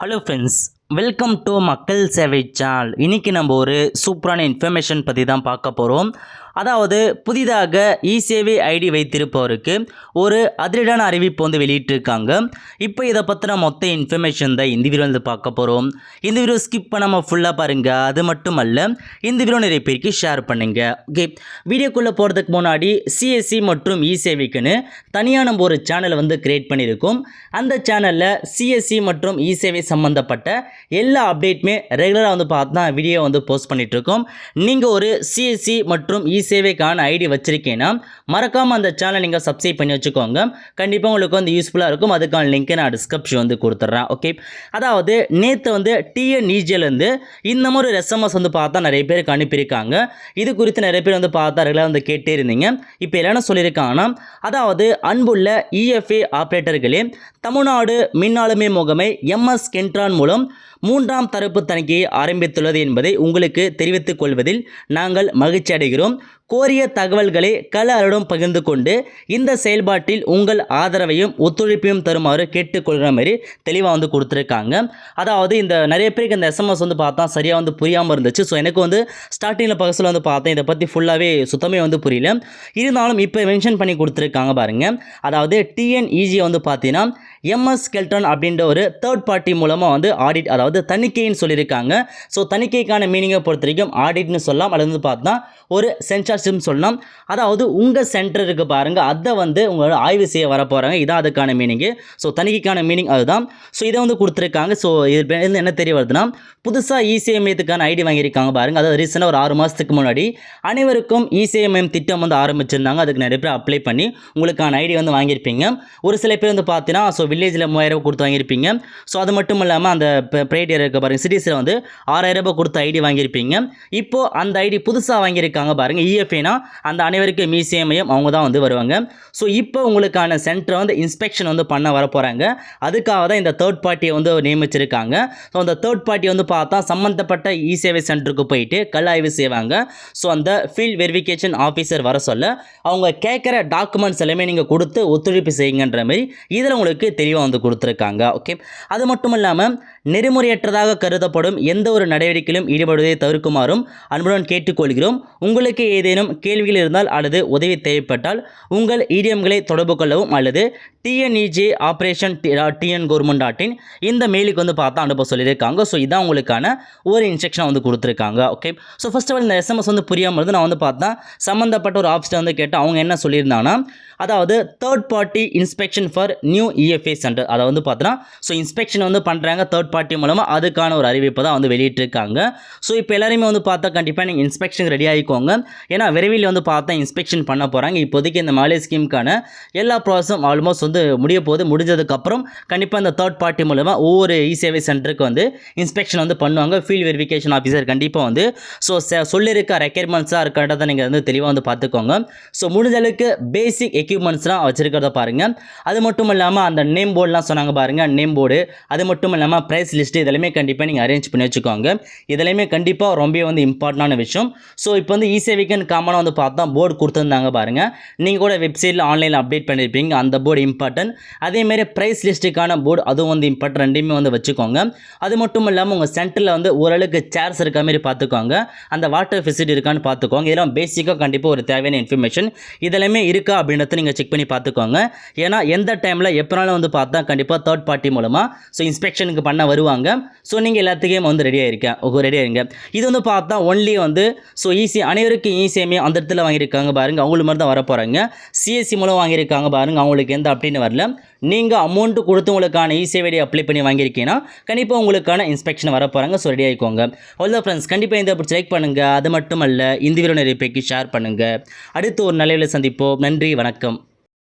Hello friends, welcome to மக்கள் சேவை channel. இன்றைக்கி நம்ம ஒரு சூப்பரான இன்ஃபர்மேஷன் பற்றி தான் பார்க்க போகிறோம். அதாவது புதிதாக இசேவை ஐடி வைத்திருப்பவருக்கு ஒரு அதிரடியான அறிவிப்பு வெளியிட்டிருக்காங்க. இப்போ இதை பற்றின மொத்த இன்ஃபர்மேஷன் தான் இந்த வீடியோ பார்க்க போகிறோம். இந்த வீடியோ ஸ்கிப் பண்ணாமல் ஃபுல்லாக பாருங்கள். அது மட்டும் அல்ல, இந்த வீடியோ நிறைய பேருக்கு ஷேர் பண்ணுங்கள். ஓகே, வீடியோக்குள்ளே போகிறதுக்கு முன்னாடி சிஎஸ்சி மற்றும் இசேவைக்குன்னு தனியாக நம்ம ஒரு சேனலை கிரியேட் பண்ணியிருக்கோம். அந்த சேனலில் சிஎஸ்சி மற்றும் இசேவை சம்மந்தப்பட்ட எல்லா அப்டேட்டுமே ரெகுலராக பார்த்து தான் வீடியோ போஸ்ட் பண்ணிகிட்ருக்கோம். நீங்கள் ஒரு சிஎஸ்சி மற்றும் சேவைக்கான ஐடி வச்சிருக்கேன்னா மறக்காமல் அந்த சேனல் நீங்கள் சப்ஸ்கிரைப் பண்ணி வச்சுக்கோங்க. கண்டிப்பாக உங்களுக்கு யூஸ்ஃபுல்லாக இருக்கும். அதுக்கான லிங்க்கை நான் டிஸ்கிரிப்ஷன் கொடுத்துட்றேன். ஓகே, அதாவது நேற்று டிஎன்இஜிலேருந்து இந்த மாதிரி ஒரு எஸ்எம்எஸ் பார்த்தா நிறைய பேருக்கு அனுப்பியிருக்காங்க. இது குறித்து நிறைய பேர் பார்த்தா ரெகுலராக கேட்டே இருந்தீங்க. இப்போ என்ன சொல்லியிருக்காங்கன்னா, அதாவது அன்புள்ள இஎஃப்ஏ ஆப்ரேட்டர்களே, தமிழ்நாடு மின்னாளுமை முகமை எம்எஸ் கென்ட்ரான் மூலம் 3ஆம் தரப்பு தணிக்கையை ஆரம்பித்துள்ளது என்பதை உங்களுக்கு தெரிவித்துக் கொள்வதில் நாங்கள் மகிழ்ச்சி அடைகிறோம். கோரிய தகவல்களை கள பகிர்ந்து கொண்டு இந்த செயல்பாட்டில் உங்கள் ஆதரவையும் ஒத்துழைப்பையும் தருமாறு கேட்டுக்கொள்கிற மாதிரி தெளிவாக கொடுத்துருக்காங்க. அதாவது இந்த நிறைய பேருக்கு இந்த எஸ்எம்எஸ் பார்த்தா சரியாக புரியாமல் இருந்துச்சு. ஸோ எனக்கு ஸ்டார்டிங்கில் பக்கத்தில் பார்த்தேன், இதை பற்றி ஃபுல்லாகவே சுத்தமே புரியல. இருந்தாலும் இப்போ மென்ஷன் பண்ணி கொடுத்துருக்காங்க பாருங்கள். அதாவது டிஎன்இஜி பார்த்தீங்கன்னா எம்எஸ் கெல்ட்ரான் அப்படின்ற ஒரு தேர்ட் பார்ட்டி மூலமாக ஆடிட், அதாவது தணிக்கைன்னு சொல்லியிருக்காங்க. ஸோ தணிக்கைக்கான மீனிங்கை பொறுத்த வரைக்கும் ஆடிட்னு சொல்லலாம், அல்லது பார்த்தா ஒரு சென்சார்ஷிப்னு சொல்லலாம். அதாவது உங்கள் சென்டருக்கு பாருங்கள், அதை உங்களோட ஆய்வு செய்ய வர போகிறாங்க. இதான் அதுக்கான மீனிங்கு. ஸோ தணிக்கைக்கான மீனிங் அதுதான். ஸோ இதை கொடுத்துருக்காங்க. ஸோ இது என்ன தெரிய வருதுன்னா, புதுசாக இசேவைக்கான ஐடி வாங்கியிருக்காங்க பாருங்கள். அதாவது ரீசெண்டாக ஒரு 6 மாதத்துக்கு முன்னாடி அனைவருக்கும் இசேவை திட்டம் ஆரம்பிச்சிருந்தாங்க. அதுக்கு நிறைய பேர் அப்ளை பண்ணி உங்களுக்கான ஐடி வாங்கியிருப்பீங்க. ஒரு சில பேர் பார்த்தீங்கன்னா, ஸோ வில்லேஜில் 3000 கொடுத்து வாங்கியிருப்பீங்க. ஸோ அது மட்டும் இல்லாமல் அந்த ப்ரைவேட் ஏரியா இருக்க பாருங்கள், சிட்டிஸில் 6000 கொடுத்து ஐடி வாங்கியிருப்பீங்க. இப்போது அந்த ஐடி புதுசாக வாங்கியிருக்காங்க பாருங்கள். இஎஃப்ஏனா அந்த அனைவருக்கும் இசேமையும் அவங்க தான் வருவாங்க. ஸோ இப்போ உங்களுக்கான சென்டரை இன்ஸ்பெக்ஷன் பண்ண வர போகிறாங்க. அதுக்காக தான் இந்த தேர்ட் பார்ட்டியை நியமிச்சிருக்காங்க. ஸோ அந்த தேர்ட் பார்ட்டி பார்த்தா சம்மந்தப்பட்ட இசேவை சென்டருக்கு போயிட்டு கல் ஆய்வு செய்வாங்க. ஸோ அந்த ஃபீல்ட் வெரிஃபிகேஷன் ஆஃபீஸர் வர சொல்ல அவங்க கேட்குற டாக்குமெண்ட்ஸ் எல்லாமே நீங்கள் கொடுத்து ஒத்துழைப்பு செய்யுங்கன்ற மாதிரி இதில் உங்களுக்கு தெளிவாக கொடுத்துருக்காங்க. ஓகே, அது மட்டும் இல்லாமல் நெறிமுறையற்றதாக கருதப்படும் எந்த ஒரு நடவடிக்கையிலும் ஈடுபடுவதை தவிர்க்குமாறும் அன்புடன் கேட்டுக்கொள்கிறோம். உங்களுக்கு ஏதேனும் கேள்விகள் இருந்தால் அல்லது உதவி தேவைப்பட்டால் உங்கள் இடிஎம்களை தொடர்பு கொள்ளவும் அல்லது டிஎன்இஜே ஆப்ரேஷன் tn.government.in இந்த மெயிலுக்கு பார்த்தா அனுப்ப சொல்லியிருக்காங்க. ஸோ இதான் உங்களுக்கான ஒரு இன்ஸ்ட்ரக்ஷன் கொடுத்துருக்காங்க. Okay, so first of all இந்த எஸ்எம்எஸ் புரியாமல் நான் பார்த்தா சம்மந்தப்பட்ட ஒரு ஆஃபீஸில் கேட்டால் அவங்க என்ன சொல்லியிருந்தாங்கன்னா, அதாவது third party inspection for new EFA centre, அதை பார்த்தோன்னா ஸோ இன்ஸ்பெக்ஷன் பண்ணுறாங்க தேர்ட் பார்ட்டி மூலமாக. அதுக்கான ஒரு அறிவிப்பை தான் வெளியிட்டிருக்காங்க. ஸோ இப்போ எல்லாருமே பார்த்தா கண்டிப்பாக நீங்கள் இன்ஸ்பெக்ஷன் ரெடி ஆகிக்கோங்க. ஏன்னா விரைவில் பார்த்தா இன்ஸ்பெக்ஷன் பண்ண போகிறாங்க. இப்போதைக்கு இந்த மாலே ஸ்கீமுக்கான எல்லா ப்ராசஸும் ஆல்மோஸ்ட் முடிய போது. முடிஞ்சதுக்கப்புறம் கண்டிப்பாக இந்த தேர்ட் பார்ட்டி மூலமாக ஒவ்வொரு இசேவை சென்டருக்கு இன்ஸ்பெக்ஷன் பண்ணுவாங்க. ஃபீல்ட் வெரிஃபிகேஷன் ஆஃபீஸர் கண்டிப்பாக ஸோ சொல்லியிருக்க ரெக்யர்மெண்ட்ஸாக இருக்கிறத நீங்கள் தெளிவாக பார்த்துக்கோங்க. ஸோ முடிஞ்ச அளவுக்கு பேசிக் எக்யூப்மெண்ட்ஸ்லாம் வச்சுருக்கிறத பாருங்கள். அது மட்டும் இல்லாமல் அந்த நேம் போர்டெலாம் சொன்னாங்க பாருங்கள், நேம் போர்டு, அது மட்டும் இல்லாமல் ப்ரைஸ் லிஸ்ட்டு, இதெல்லாமே கண்டிப்பாக நீங்கள் அரேஞ்ச் பண்ணி வச்சுக்கோங்க. இதெல்லாமே கண்டிப்பாக ரொம்ப இம்பார்ட்டண்டான விஷயம். ஸோ இப்போ இசேவைக்குன்னு காமனாக பார்த்தா போர்டு கொடுத்துருந்தாங்க பாருங்கள். நீங்கள் கூட வெப்சைட்டில் ஆன்லைனில் அப்டேட் பண்ணியிருப்பீங்க. அந்த போர்டு இம்பார்ட்டன்ட். அதேமாரி ப்ரைஸ் லிஸ்ட்டுக்கான போர்டு அதுவும் இம்பார்ட்டன்ட். ரெண்டுமே வச்சுக்கோங்க. அது மட்டும் இல்லாமல் உங்கள் சென்டரில் ஓரளவுக்கு சேர்ஸ் இருக்க மாதிரி பார்த்துக்கோங்க. அந்த வாட்டர் ஃபெசிலிட்டி இருக்கான்னு பார்த்துக்கோங்க. இதெல்லாம் பேசிக்காக கண்டிப்பாக ஒரு தேவையான இன்ஃபர்மேஷன். இதெல்லாமே இருக்கா அப்படின்றத நீங்கள் செக் பண்ணி பார்த்துக்கோங்க. ஏன்னா எந்த டைமில் எப்போனாலும் பார்த்தா கண்டிப்பாக தேர்ட் பார்ட்டி மூலமாக ஸோ இன்ஸ்பெக்ஷனுக்கு பண்ண வருவாங்க. ஸோ நீங்கள் எல்லாத்துக்கும் ரெடியாக இருக்கேன், ரெடியாக இருங்க. இது பார்த்தா ஒன்லி ஸோ அனைவருக்கும் ஈஸியுமே அந்த இடத்துல வாங்கியிருக்காங்க பாருங்கள். அவங்களுக்கு மாதிரி தான் வர போகிறாங்க. சிஎஸ்சி மூலம் வாங்கியிருக்காங்க பாருங்கள். அவங்களுக்கு எந்த அப்படின்னு வரல. நீங்கள் அமௌண்ட்டு கொடுத்து உங்களுக்கான இசேவை அப்ளை பண்ணி வாங்கியிருக்கீங்கன்னா கண்டிப்பாக உங்களுக்கான இன்ஸ்பெக்ஷன் வர போகிறாங்க. ஸோ ரெடி ஆகிக்கோங்க. அவ்வளோ ஃப்ரெண்ட்ஸ், கண்டிப்பாக இந்த பிடிச்சி லைக் பண்ணுங்கள். அது மட்டும் அல்ல, இந்த வீடியோ நிறைய பேருக்கு ஷேர் பண்ணுங்கள். அடுத்து ஒரு நல்ல சந்திப்போம். நன்றி, வணக்கம்.